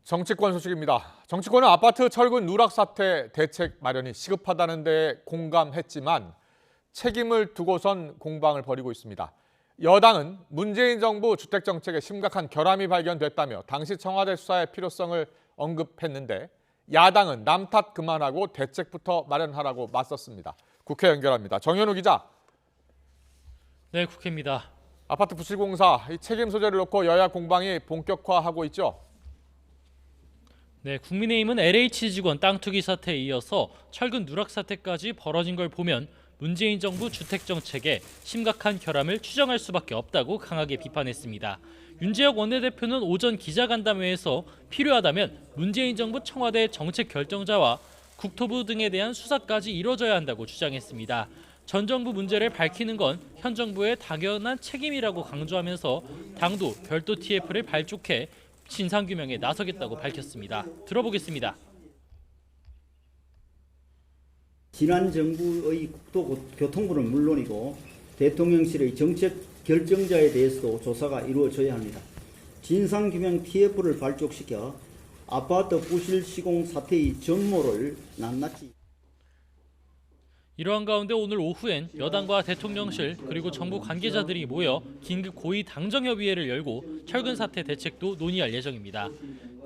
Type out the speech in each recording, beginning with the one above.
정치권 소식입니다. 정치권은 아파트 철근 누락 사태 대책 마련이 시급하다는 데 공감했지만 책임을 두고선 공방을 벌이고 있습니다. 여당은 문재인 정부 주택정책에 심각한 결함이 발견됐다며 당시 청와대 수사의 필요성을 언급했는데 야당은 남 탓 그만하고 대책부터 마련하라고 맞섰습니다. 국회 연결합니다. 정현우 기자. 네, 국회입니다. 아파트 부실공사 이 책임 소재를 놓고 여야 공방이 본격화하고 있죠. 네, 국민의힘은 LH 직원 땅 투기 사태에 이어서 철근 누락 사태까지 벌어진 걸 보면 문재인 정부 주택 정책에 심각한 결함을 추정할 수밖에 없다고 강하게 비판했습니다. 윤재혁 원내대표는 오전 기자간담회에서 필요하다면 문재인 정부 청와대 정책 결정자와 국토부 등에 대한 수사까지 이뤄져야 한다고 주장했습니다. 전 정부 문제를 밝히는 건 현 정부의 당연한 책임이라고 강조하면서 당도 별도 TF를 발족해 진상규명에 나서겠다고 밝혔습니다. 들어보겠습니다. 지난 정부의 국토교통부는 물론이고 대통령실의 정책 결정자에 대해서도 조사가 이루어져야 합니다. 진상규명 TF를 발족시켜 아파트 부실 시공 사태의 전모를 낱낱이 이러한 가운데 오늘 오후엔 여당과 대통령실 그리고 정부 관계자들이 모여 긴급 고위 당정협의회를 열고 철근 사태 대책도 논의할 예정입니다.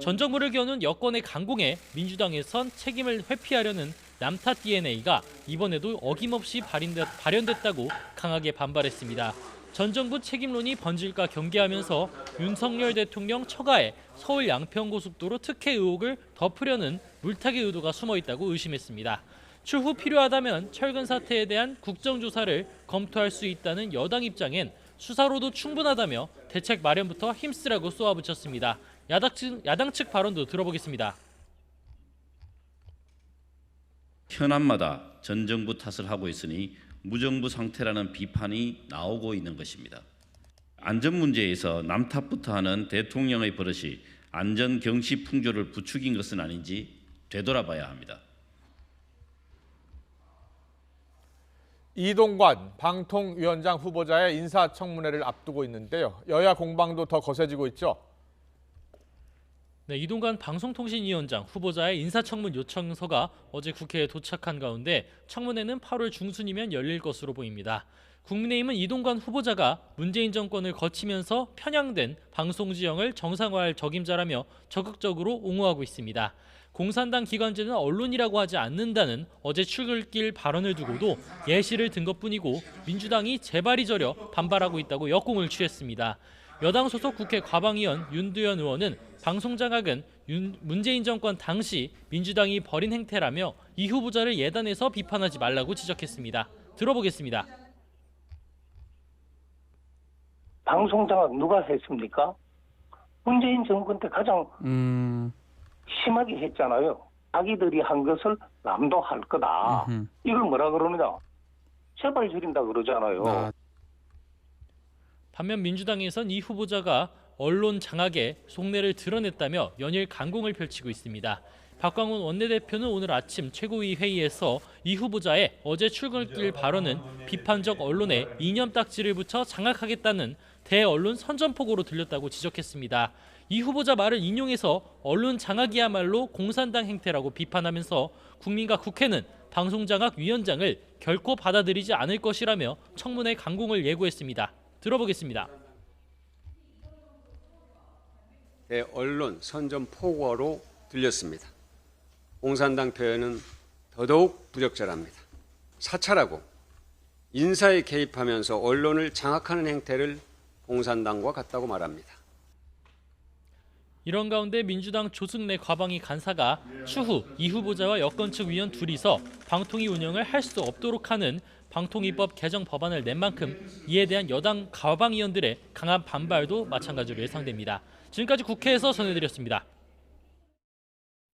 전 정부를 겨눈 여권의 강공에 민주당에선 책임을 회피하려는 남탓 DNA가 이번에도 어김없이 발현됐다고 강하게 반발했습니다. 전 정부 책임론이 번질까 경계하면서 윤석열 대통령 처가에 서울 양평고속도로 특혜 의혹을 덮으려는 물타기 의도가 숨어 있다고 의심했습니다. 추후 필요하다면 철근 사태에 대한 국정조사를 검토할 수 있다는 여당 입장엔 수사로도 충분하다며 대책 마련부터 힘쓰라고 쏘아붙였습니다. 야당 측 발언도 들어보겠습니다. 현안마다 전 정부 탓을 하고 있으니 무정부 상태라는 비판이 나오고 있는 것입니다. 안전 문제에서 남 탓부터 하는 대통령의 버릇이 안전 경시 풍조를 부추긴 것은 아닌지 되돌아봐야 합니다. 이동관 방통위원장 후보자의 인사청문회를 앞두고 있는데요. 여야 공방도 더 거세지고 있죠. 네, 이동관 방송통신위원장 후보자의 인사청문 요청서가 어제 국회에 도착한 가운데 청문회는 8월 중순이면 열릴 것으로 보입니다. 국민의힘은 이동관 후보자가 문재인 정권을 거치면서 편향된 방송 지형을 정상화할 적임자라며 적극적으로 옹호하고 있습니다. 공산당 기관지는 언론이라고 하지 않는다는 어제 출근길 발언을 두고도 예시를 든 것뿐이고 민주당이 재발이 저려 반발하고 있다고 역공을 취했습니다. 여당 소속 국회 과방위원 윤두현 의원은 방송 장악은 문재인 정권 당시 민주당이 벌인 행태라며 이 후보자를 예단해서 비판하지 말라고 지적했습니다. 들어보겠습니다. 방송 장악 누가 했습니까? 문재인 정권 때 가장 심하게 했잖아요. 자기들이 한 것을 남도 할 거다. 이걸 뭐라 그러느냐? 재발 줄인다 그러잖아요. 반면 민주당에선 이 후보자가 언론 장악에 속내를 드러냈다며 연일 강공을 펼치고 있습니다. 박광훈 원내대표는 오늘 아침 최고위 회의에서 이 후보자의 어제 출근길 발언은 비판적 언론에 이념 딱지를 붙여 장악하겠다는 대언론 선전포고로 들렸다고 지적했습니다. 이 후보자 말을 인용해서 언론 장악이야말로 공산당 행태라고 비판하면서 국민과 국회는 방송장악위원장을 결코 받아들이지 않을 것이라며 청문회 강공을 예고했습니다. 들어보겠습니다. 언론 선전포고로 들렸습니다. 공산당 표현은 더더욱 부적절합니다. 사찰하고 인사에 개입하면서 언론을 장악하는 행태를 공산당과 같다고 말합니다. 이런 가운데 민주당 조승래 과방위 간사가 추후 이 후보자와 여권 측 위원 둘이서 방통위 운영을 할 수 없도록 하는 방통위법 개정 법안을 낸 만큼 이에 대한 여당 과방위원들의 강한 반발도 마찬가지로 예상됩니다. 지금까지 국회에서 전해드렸습니다.